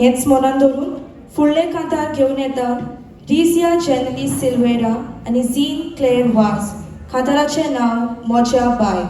हेच मनान धरून फुडले कांतार घेवन येता रिसिया जेनली सिल्वेरा आनी झीन क्लेर वाज. कांताराचें नांव म्हज्या बाय.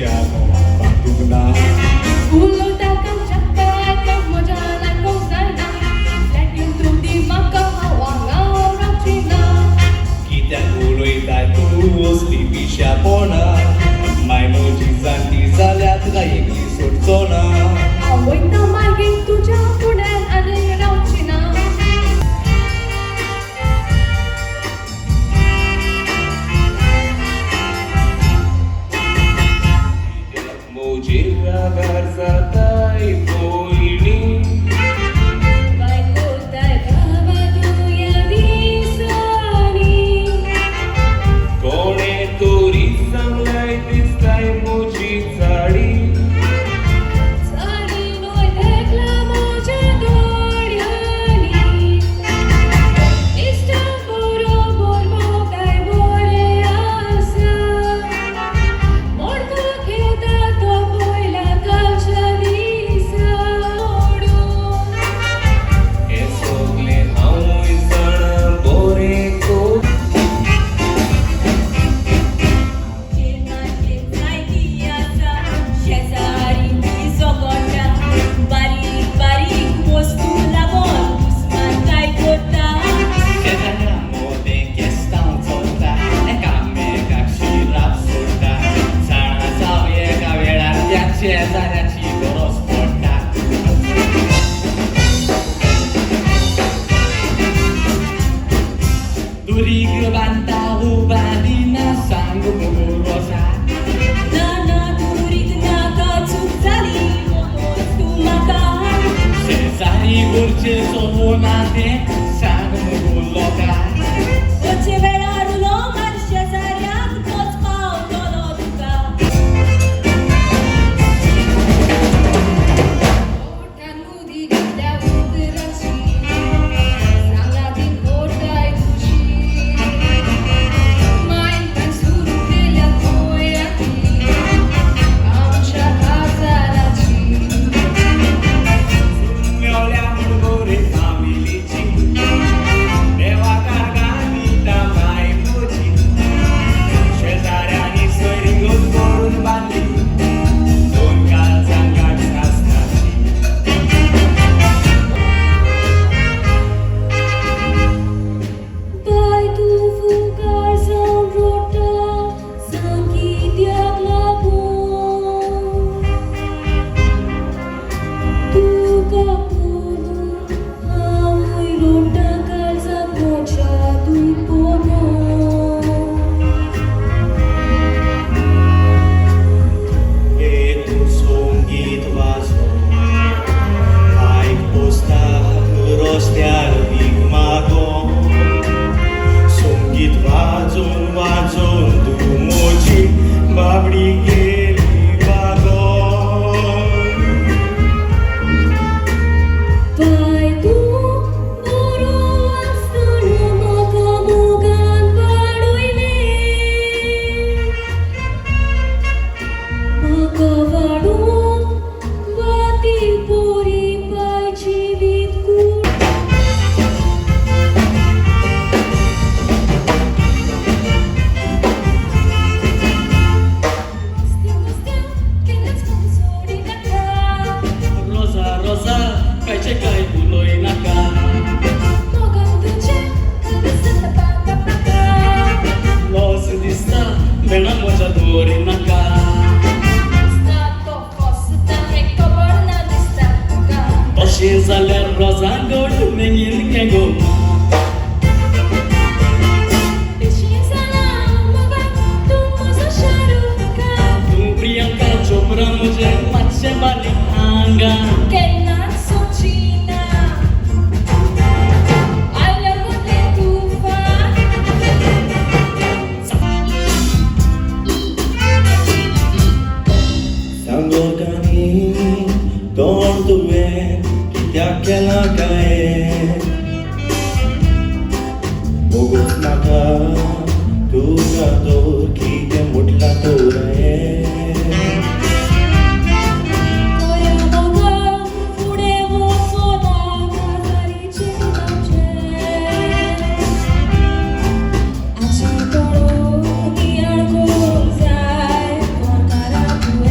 तुज्या मोवाक बांदूंक ना उलोवता शकता म्हज्या लायफाक जायना फ्लॅटीन तुमची म्हाका हांगा रावची ना कित्याक उलयताय तूं असली पिश्यापोना माय म्हजी जाणटी जाल्यात काय एकली सोडचो ना हांव वयता मागीर तुज्या फुड्यान आनी रावची ना म्हजेर रागार जाताय भयणी काय कोताय बाबा तूं ह्या दिसांनी कोणे तोरी सांगलाय दिसताय म्हजी चाडी साडी नोय देखला म्हज्या दोळ्यांनी इश्टा बरोबर मोगाय बरें आसा मोडको घेता तो पयला कालच्या दिसा ओडून हे सगळे हांवूय जाणा बरें कोण जेवणाची जायती आसा शेजारी ती सोगोटा बारीक बारीक वस्तू लागोन दुस्मान काय करता शेजाऱ्या मोदें केस्तांव चोरता एकामेकाक शिराप सोडटा जाणा जावं एका वेळार त्या शेजाऱ्याची गरज पडटा दुरीग बांदता उबा दिना सांग मुगो रोजा ना ना दुरीक नाका चूक जाली मोमोज तूं म्हाका शेजारी गोरचे चोवना तें सांग मुगो लोका वचे वेळार उलो मार शेजाऱ्याक तोच पावतलो तुका ओठान मुदी घातल्या उतराची सांगातीन ओठाय तुजी मायंडान सुरू केल्या गोंयाची आमच्या काजाराची मेवल्या मुडगोरे फामिलीची देवाकार गाणीता माय मोची शेजाऱ्यांनी सोयरींगूच करून बांदली दोन काळजां गाठ सासणाची बाय तूं फुकार जावन रोटा सांगित्याक लागून तुका पळोवन हांवूय रोटा काळजाक म्हज्या तूं पळोवन हे तूं संगीत वाजो आयक पोस्ताक रस्त्यार भीक मागो संगीत वाजोवन वाजोवन तूं म्हजी बाबडी गेली वागोन बाय तूं बरो आसतना म्हाका मोगान वाडयलें म्हाका वाडून वाती पोरी बाय जिवीत कूड मस्त्या केन्नाच म्हाका सोडी नाका रोजा रोजा कायचे काय उलोय नाका मोगान तुजें दिसता पाका पाका लॉस दिसता बेणा म्हज्या दोरी नाका दिसता तो फसता हें खबर ना दिसता तुका तशें जाल्यार रोजा गोड मेंगीन घे गो पिशीं जाला मोगान तूं म्हजो शाहरूख खान तूं प्रियंका चोप्रा म्हजें मातशें बारीक आंगा केन्नाच सोचिना आयल्या मोठे तुफान सांगो कानी तोंड तुवें कित्याक केला काय बोगूच नाका तुका तोर कितें मुटला तोर कोया मोगा फुडें वचोना काजारीचें आमचें आजी तोळो नियाळ करूंक जाय गोंयकारांक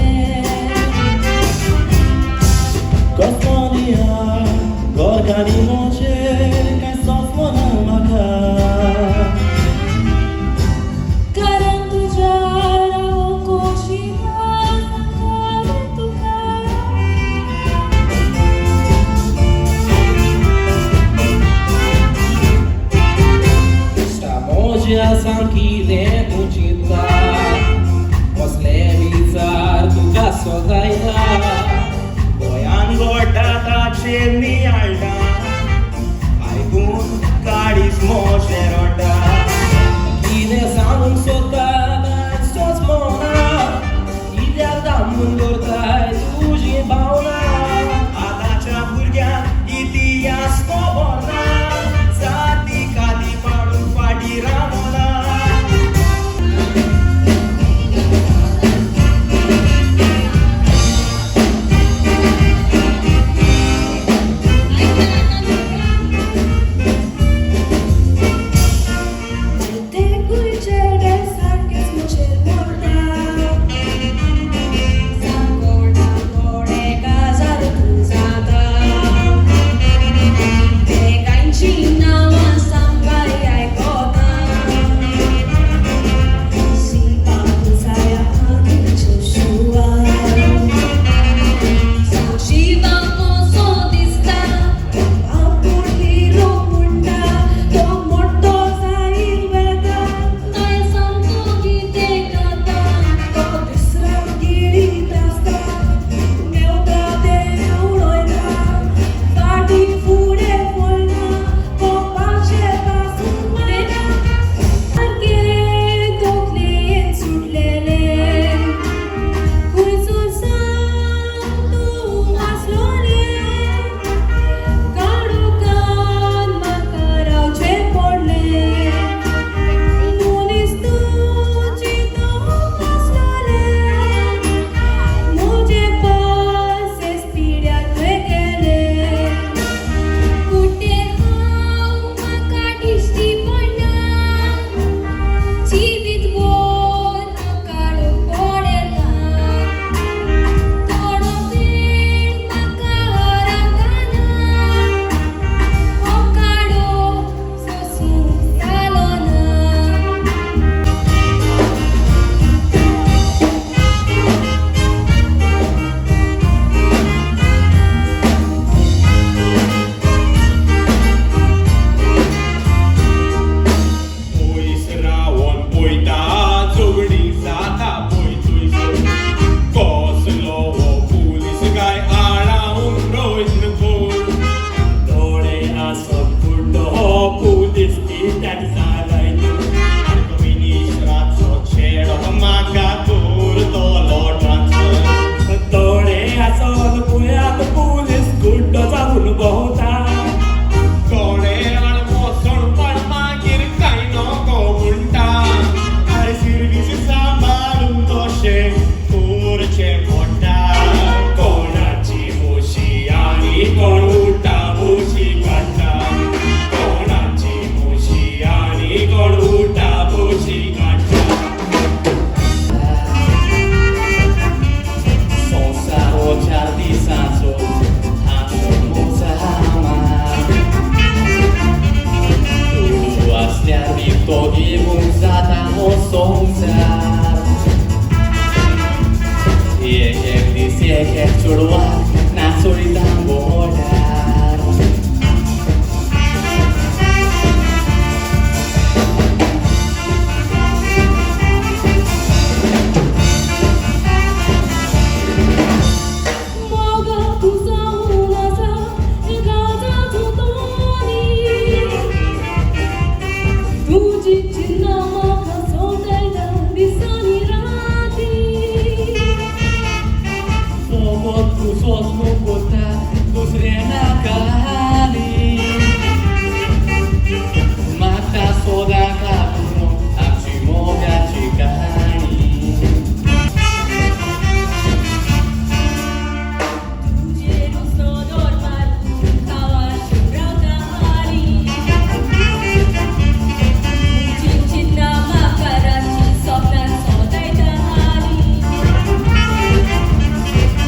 चोडवाक नाचोळीता मोडार मोगा तुझा उलासा गाजा तुतोनी तुझी चिन्ह म्हाका सोडयला दिसांनी राती सोबत तुझोच मुकोता दुसरे नाकाली म्हाका सोदा कापून आमची मोगाची कहाणी तुझे नुसतो दोर मारून खावाशी रावताली तुझी चिन्ह म्हाका रातची स्वप्नांत सोदयताली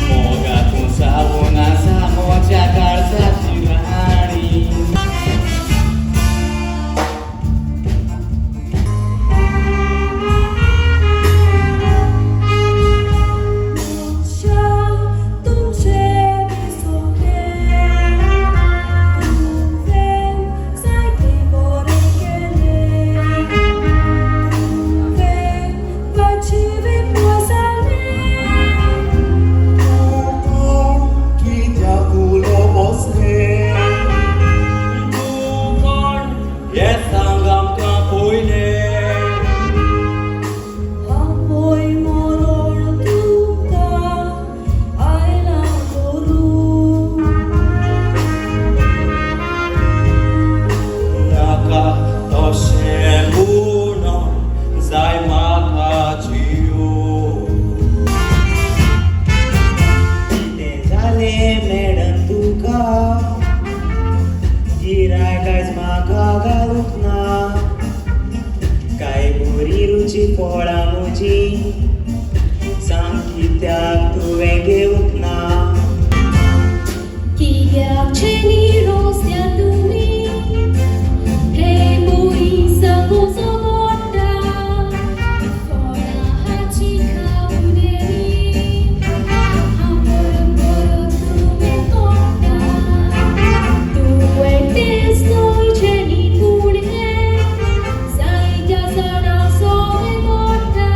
मोगातून सावून आसा मोच्या काळजाची राणी तुझ्या फुलो बसले तू कोण हे सांग आमकां पयले नाका तशें म्हणून जाय म्हाका जियो कितें जालें मॅडम तुका गिरायक आयज म्हाका घालूंक ना काय बरी रुची फळां म्हजी सांग कित्याक तुवें घेवंक ना कित्याकचे निरोस्त्या तुमी हे बोई सगोचो मोडटा फळां हाची खावलेली आंबोर बरो तुमी तोडटा तुवें तेच न्हयचे न्ही पूण हे जायत्या जाणांक सोबे मोडटा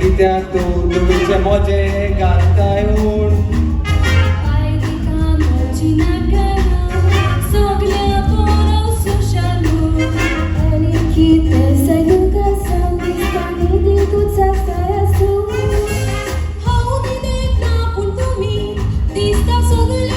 कित्याक तूं तुवेचे मोजे घालताय उण How did it happen to me? This stuff so good.